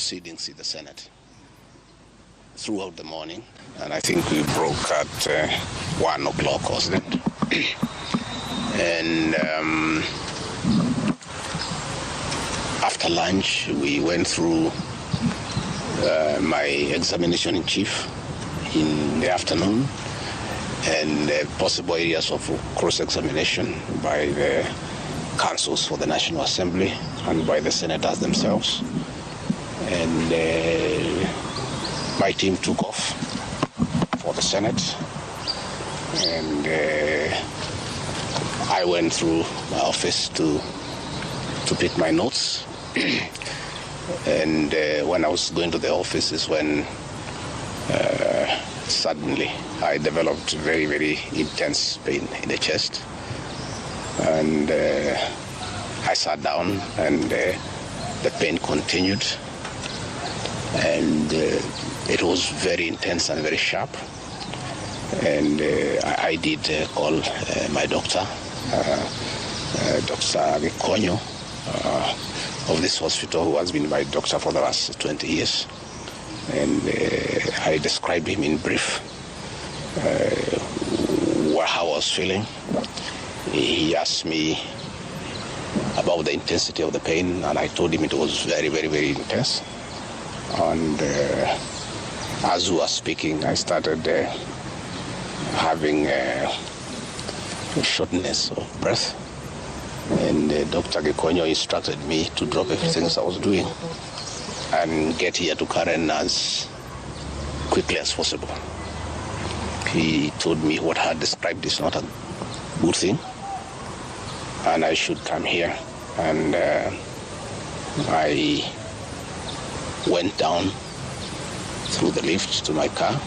proceedings in the Senate throughout the morning, and I think we broke at 1 o'clock, wasn't it? And after lunch, we went through my examination in chief in the afternoon, and possible areas of cross-examination by the councils for the National Assembly and by the senators themselves. And my team took off for the Senate, and I went through my office to pick my notes. And when I was going to the office is when suddenly I developed very, very intense pain in the chest. And I sat down, and the pain continued. And it was very intense and very sharp. And I did call my doctor, Dr. Gikonyo, of this hospital, who has been my doctor for the last 20 years. And I described him in brief how I was feeling. He asked me about the intensity of the pain, and I told him it was very, very, very intense. And as we were speaking, I started having shortness of breath. And Dr. Gikonyo instructed me to drop everything I was doing and get here to Karen as quickly as possible. He told me what I had described is not a good thing, and I should come here. And I went down through the lift to my car,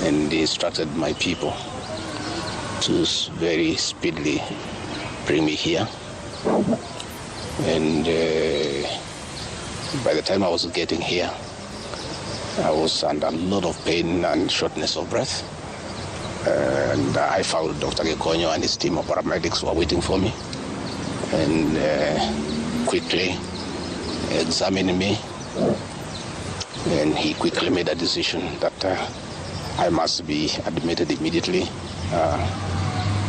and he instructed my people to very speedily bring me here. And by the time I was getting here, I was under a lot of pain and shortness of breath. And I found Dr. Gikonyo and his team of paramedics were waiting for me, and quickly examined me. And he quickly made a decision that I must be admitted immediately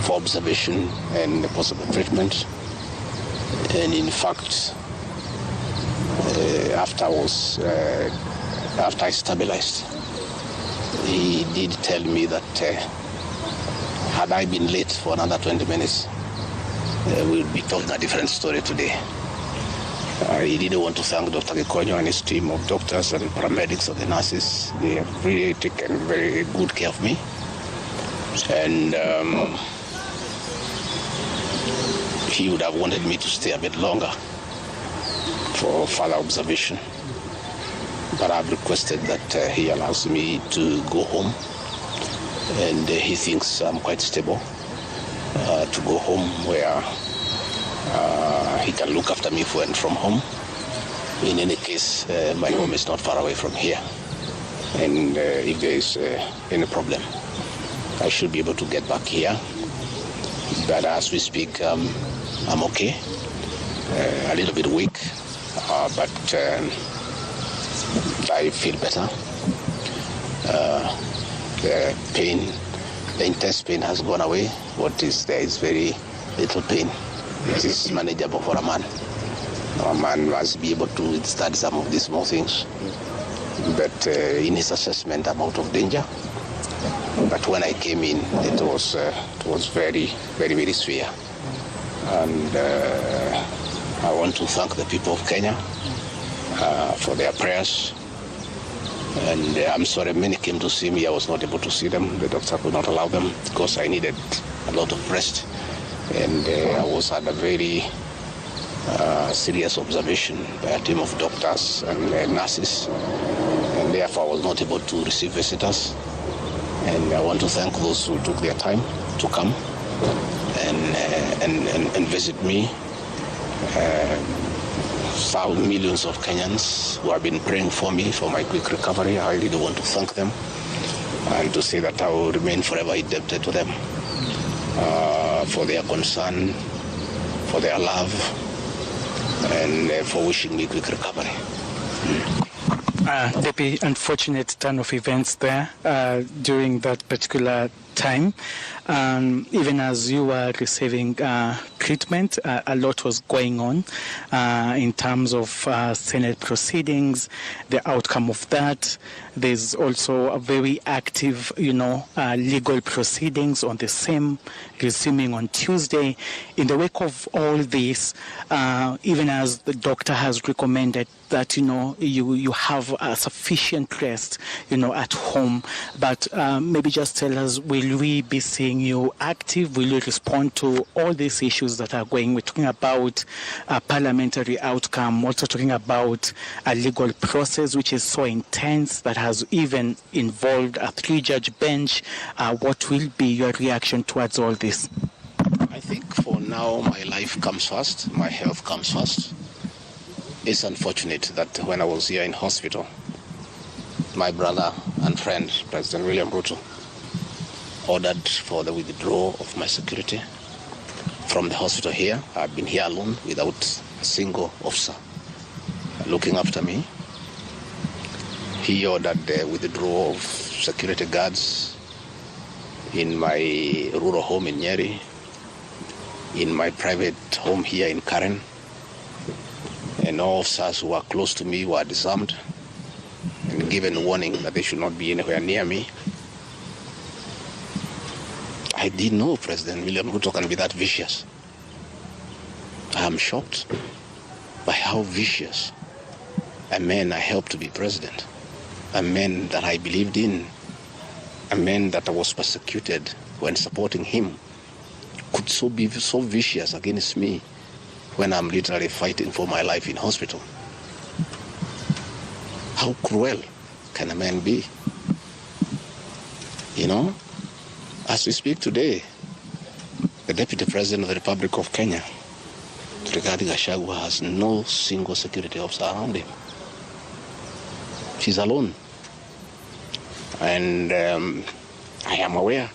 for observation and possible treatment. And in fact, after I stabilized, he did tell me that had I been late for another 20 minutes, we'll be talking a different story today. He didn't want to thank Dr. Gikonyo and his team of doctors and paramedics and the nurses. They have really taken very good care of me. And he would have wanted me to stay a bit longer for further observation. But I've requested that he allows me to go home. And he thinks I'm quite stable to go home where he can look after me when from home. In any case, my home is not far away from here. And if there is any problem, I should be able to get back here. But as we speak, I'm okay. A little bit weak, but I feel better. The pain, the intense pain has gone away. What is there is very little pain. It is manageable for a man. A man must be able to study some of these small things. But in his assessment, I'm out of danger. But when I came in, it was very, very, very severe. And I want to thank the people of Kenya for their prayers. And I'm sorry, many came to see me. I was not able to see them. The doctor could not allow them because I needed a lot of rest. And I was at a very serious observation by a team of doctors and nurses. And therefore, I was not able to receive visitors. And I want to thank those who took their time to come and visit me. Millions of Kenyans who have been praying for me for my quick recovery. I really want to thank them and to say that I will remain forever indebted to them for their concern, for their love, and for wishing me quick recovery. The unfortunate turn of events there during that particular time. Even as you were receiving treatment, a lot was going on in terms of Senate proceedings, the outcome of that. There's also a very active, legal proceedings on the same, resuming on Tuesday. In the wake of all this, even as the doctor has recommended that, you have sufficient rest, at home, but maybe just tell us, will we be seeing you active? Will you respond to all these issues that are going? We're talking about a parliamentary outcome, also talking about a legal process which is so intense that has even involved a 3-judge bench. What will be your reaction towards all this? I think for now my life comes first, my health comes first. It's unfortunate that when I was here in hospital, my brother and friend, President William Ruto, ordered for the withdrawal of my security from the hospital here. I've been here alone without a single officer looking after me. He ordered the withdrawal of security guards in my rural home in Nyeri, in my private home here in Karen, and all officers who are close to me were disarmed and given warning that they should not be anywhere near me. I didn't know President William Ruto can be that vicious. I am shocked by how vicious a man I helped to be president, a man that I believed in, a man that I was persecuted when supporting him, could be so vicious against me when I'm literally fighting for my life in hospital. How cruel can a man be? As we speak today, the Deputy President of the Republic of Kenya, Rigathi Gachagua, has no single security officer around him. She's alone. And I am aware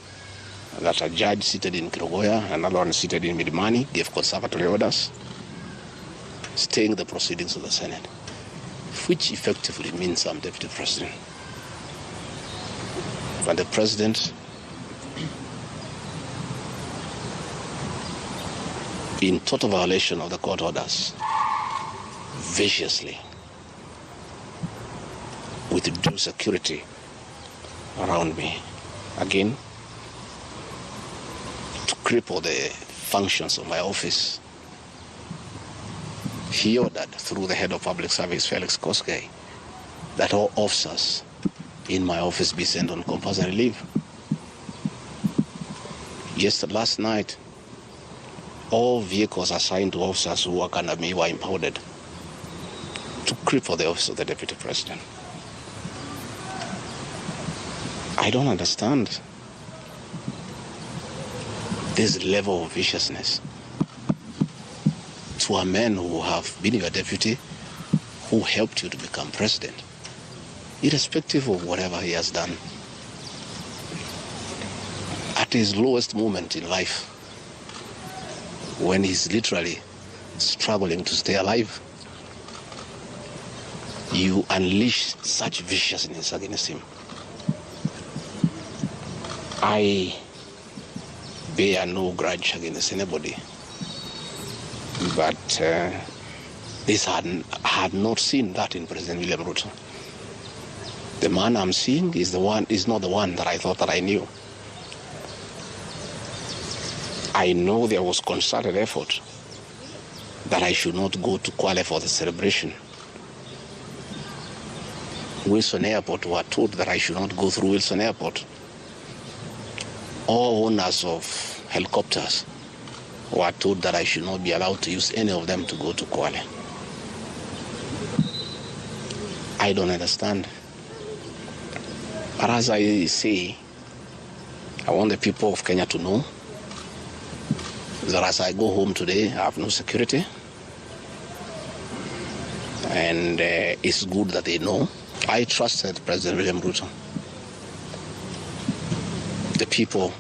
that a judge seated in Kirogoya, another one seated in Milimani, gave conservatory orders staying the proceedings of the Senate, which effectively means I'm Deputy President. And the President, in total violation of the court orders, viciously withdrew security around me. Again, to cripple the functions of my office. He ordered through the head of public service, Felix Koskei, that all officers in my office be sent on compulsory leave. Last night, all vehicles assigned to officers who work under me were impounded to cripple the office of the Deputy President. I don't understand this level of viciousness to a man who have been your deputy, who helped you to become president, irrespective of whatever he has done. At his lowest moment in life, when he's literally struggling to stay alive, you unleash such viciousness against him. I bear no grudge against anybody, but this had not seen that in President William Ruto. The man I'm seeing is not the one that I thought that I knew. I know there was concerted effort that I should not go to Kwale for the celebration. Wilson Airport were told that I should not go through Wilson Airport. All owners of helicopters were told that I should not be allowed to use any of them to go to Kwale. I don't understand. But as I say, I want the people of Kenya to know that as I go home today, I have no security. And it's good that they know. I trusted President William Ruto. The people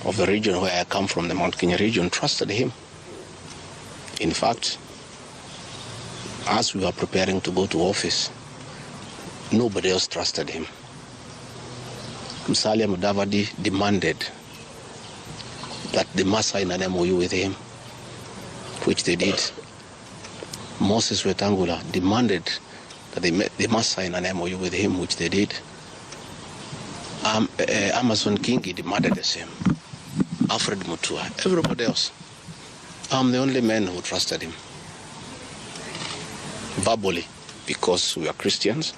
of the region where I come from, the Mount Kenya region, trusted him. In fact, As we were preparing to go to office, nobody else trusted him. Musalia Mudavadi demanded that they must sign an MOU with him, which they did. Moses Wetangula demanded that they must sign an MOU with him, which they did. Amason Kingi demanded the same. Alfred Mutua, everybody else. I'm the only man who trusted him. Verbally, because we are Christians.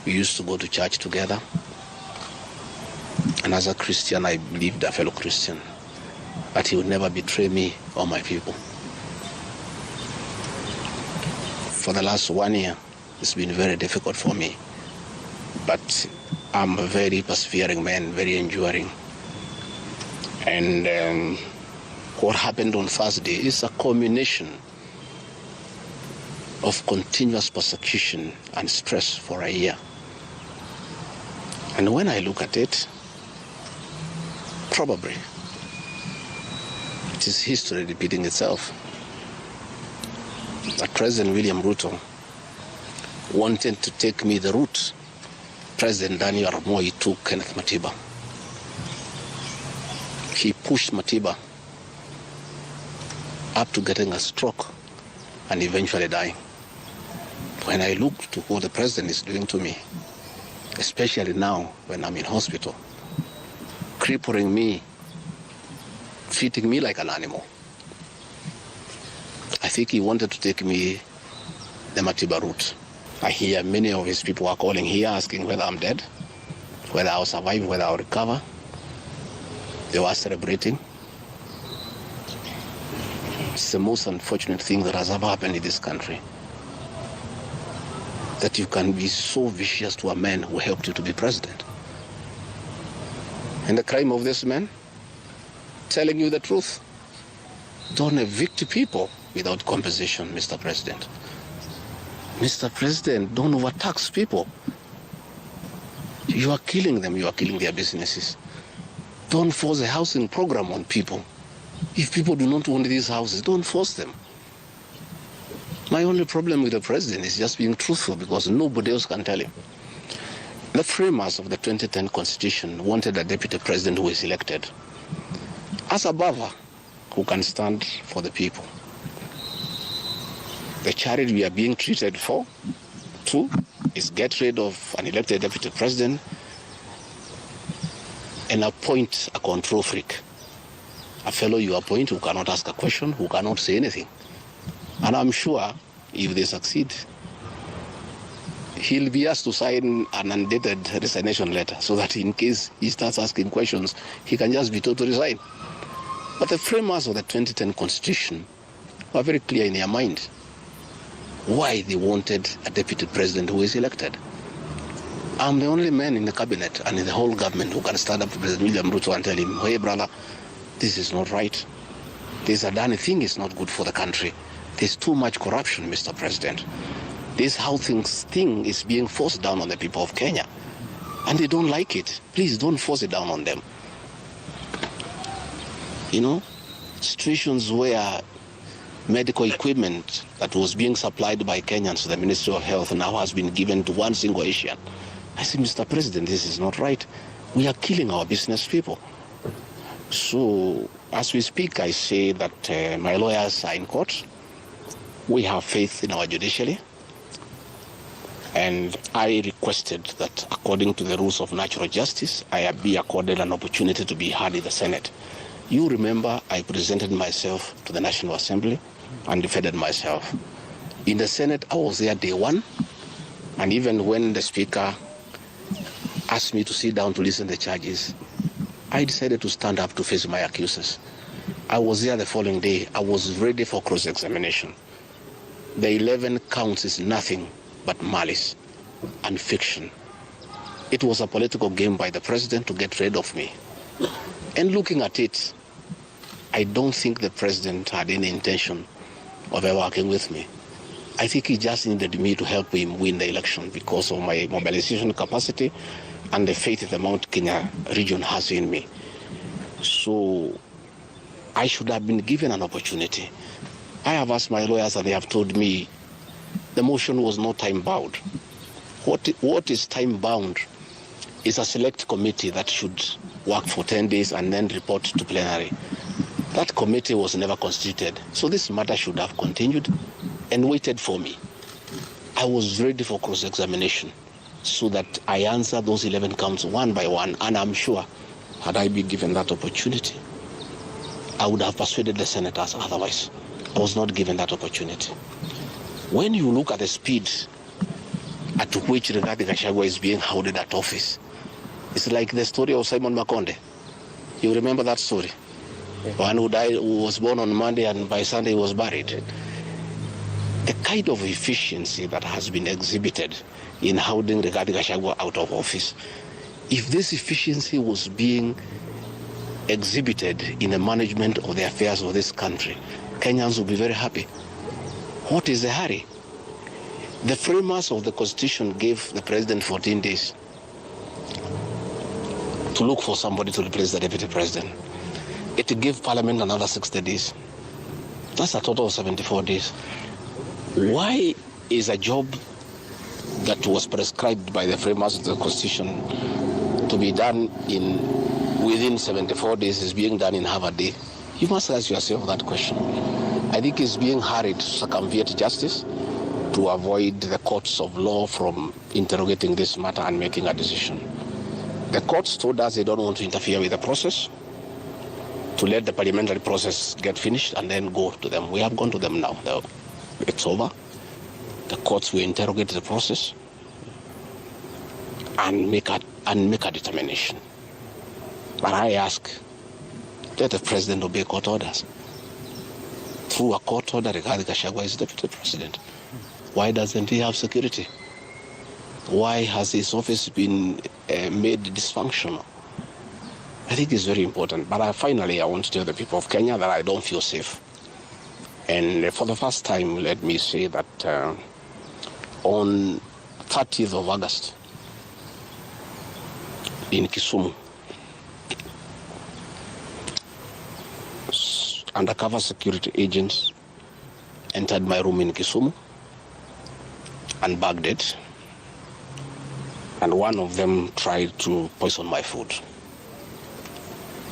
We used to go to church together. And as a Christian, I believed a fellow Christian that he would never betray me or my people. For the last 1 year, it's been very difficult for me. But I'm a very persevering man, very enduring. And what happened on Thursday is a culmination of continuous persecution and stress for a year. And when I look at it, probably it is history repeating itself. That President William Ruto wanted to take me the route President Daniel Arap Moi took Kenneth Matiba. He pushed Matiba up to getting a stroke and eventually dying. When I look to what the president is doing to me, especially now when I'm in hospital, crippling me, treating me like an animal, I think he wanted to take me the Matiba route. I hear many of his people are calling here asking whether I'm dead, whether I'll survive, whether I'll recover. They were celebrating. It's the most unfortunate thing that has ever happened in this country. That you can be so vicious to a man who helped you to be president. And the crime of this man, telling you the truth. Don't evict people without compensation, Mr. President. Mr. President, don't overtax people. You are killing them, you are killing their businesses. Don't force a housing program on people. If people do not want these houses, don't force them. My only problem with the president is just being truthful because nobody else can tell him. The framers of the 2010 Constitution wanted a deputy president who is elected as a buffer who can stand for the people. The charity we are being treated for, too, is get rid of an elected deputy president and appoint a control freak. A fellow you appoint who cannot ask a question, who cannot say anything. And I'm sure if they succeed, he'll be asked to sign an undated resignation letter so that in case he starts asking questions, he can just be told to resign. But the framers of the 2010 Constitution were very clear in their mind why they wanted a deputy president who is elected. I'm the only man in the cabinet and in the whole government who can stand up to President William Ruto and tell him, hey brother, this is not right. This Adani thing is not good for the country. There's too much corruption, Mr. President. This how thing is being forced down on the people of Kenya. And they don't like it. Please don't force it down on them. You know, situations where medical equipment that was being supplied by Kenyans to the Ministry of Health now has been given to one single Asian. I say, Mr. President, this is not right. We are killing our business people. So, as we speak, I say that my lawyers are in court. We have faith in our judiciary. And I requested that, according to the rules of natural justice, I be accorded an opportunity to be heard in the Senate. You remember I presented myself to the National Assembly and defended myself. In the Senate, I was there day one. And even when the Speaker asked me to sit down to listen to the charges, I decided to stand up to face my accusers. I was there the following day. I was ready for cross-examination. The 11 counts is nothing but malice and fiction. It was a political game by the president to get rid of me. And looking at it, I don't think the president had any intention of ever working with me. I think he just needed me to help him win the election because of my mobilization capacity and the faith that the Mount Kenya region has in me. So I should have been given an opportunity. I have asked my lawyers and they have told me The motion was not time-bound. What is time-bound is a select committee that should work for 10 days and then report to plenary. That committee was never constituted, so this matter should have continued and waited for me. I was ready for cross-examination so that I answer those 11 counts one by one, and I'm sure had I been given that opportunity, I would have persuaded the senators otherwise. I was not given that opportunity. When you look at the speed at which Rigathi Gachagua is being hounded at office, it's like the story of Simon Makonde. You remember that story? One who died, who was born on Monday and by Sunday was buried. The kind of efficiency that has been exhibited in hounding Rigathi Gachagua out of office, if this efficiency was being exhibited in the management of the affairs of this country, Kenyans would be very happy. What is the hurry? The framers of the Constitution gave the president 14 days to look for somebody to replace the deputy president. It gave Parliament another 60 days. That's a total of 74 days. Why is a job that was prescribed by the framers of the Constitution to be done within 74 days is being done in half a day? You must ask yourself that question. I think it's being hurried to circumvent justice to avoid the courts of law from interrogating this matter and making a decision. The courts told us they don't want to interfere with the process, to let the parliamentary process get finished and then go to them. We have gone to them now. It's over. The courts will interrogate the process and make a determination. But I ask, let the president obey court orders. Through a court order, Rigathi Gachagua is deputy president. Why doesn't he have security? Why has his office been made dysfunctional? I think it's very important. But finally, I want to tell the people of Kenya that I don't feel safe. And for the first time, let me say that on 30th of August in Kisumu, undercover security agents entered my room in Kisumu and bagged it. And one of them tried to poison my food.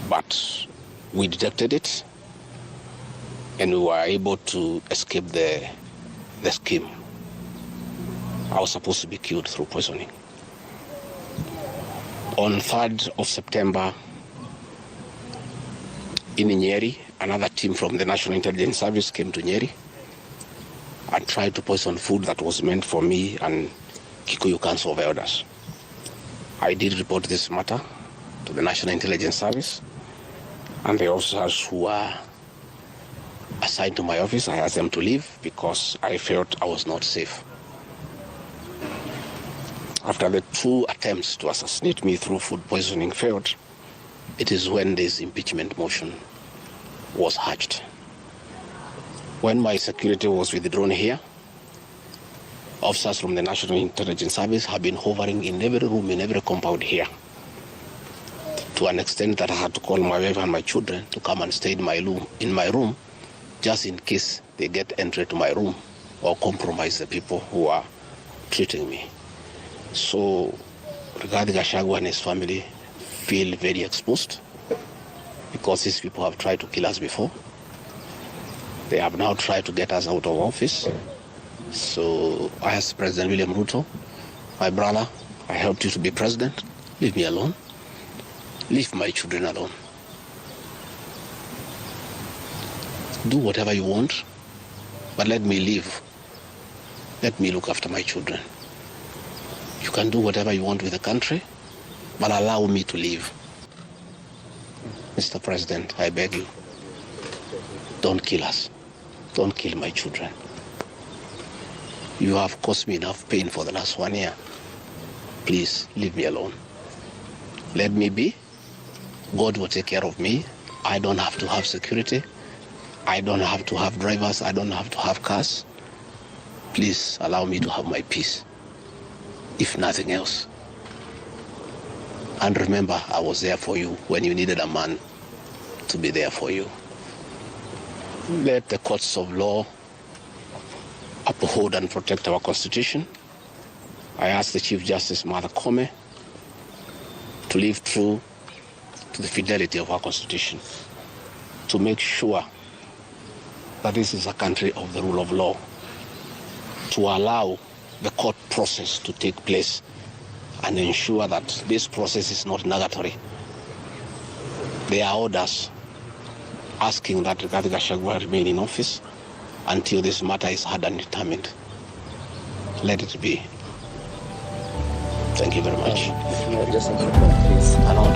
But we detected it and we were able to escape the scheme. I was supposed to be killed through poisoning. On 3rd of September in Nyeri, another team from the National Intelligence Service came to Nyeri and tried to poison food that was meant for me and Kikuyu Council of Elders. I did report this matter to the National Intelligence Service, and the officers who were assigned to my office, I asked them to leave because I felt I was not safe. After the 2 attempts to assassinate me through food poisoning failed, it is when this impeachment motion was hatched. When my security was withdrawn here, officers from the National Intelligence Service have been hovering in every room, in every compound here, to an extent that I had to call my wife and my children to come and stay in my room, just in case they get entry to my room or compromise the people who are treating me. So Rigathi Gachagua and his family feel very exposed because these people have tried to kill us before. They have now tried to get us out of office. So I asked President William Ruto, my brother, I helped you to be president. Leave me alone. Leave my children alone. Do whatever you want, but let me live. Let me look after my children. You can do whatever you want with the country, but allow me to live. Mr. President, I beg you, don't kill us. Don't kill my children. You have caused me enough pain for the last 1 year. Please leave me alone. Let me be. God will take care of me. I don't have to have security. I don't have to have drivers. I don't have to have cars. Please allow me to have my peace, if nothing else. And remember, I was there for you when you needed a man to be there for you. Let the courts of law uphold and protect our Constitution. I ask the Chief Justice, Martha Koome, to live true to the fidelity of our Constitution, to make sure that this is a country of the rule of law, to allow the court process to take place and ensure that this process is not nugatory. There are orders asking that Rigathi Gachagua remain in office until this matter is heard and determined. Let it be. Thank you very much. Just a quick one, please. I know.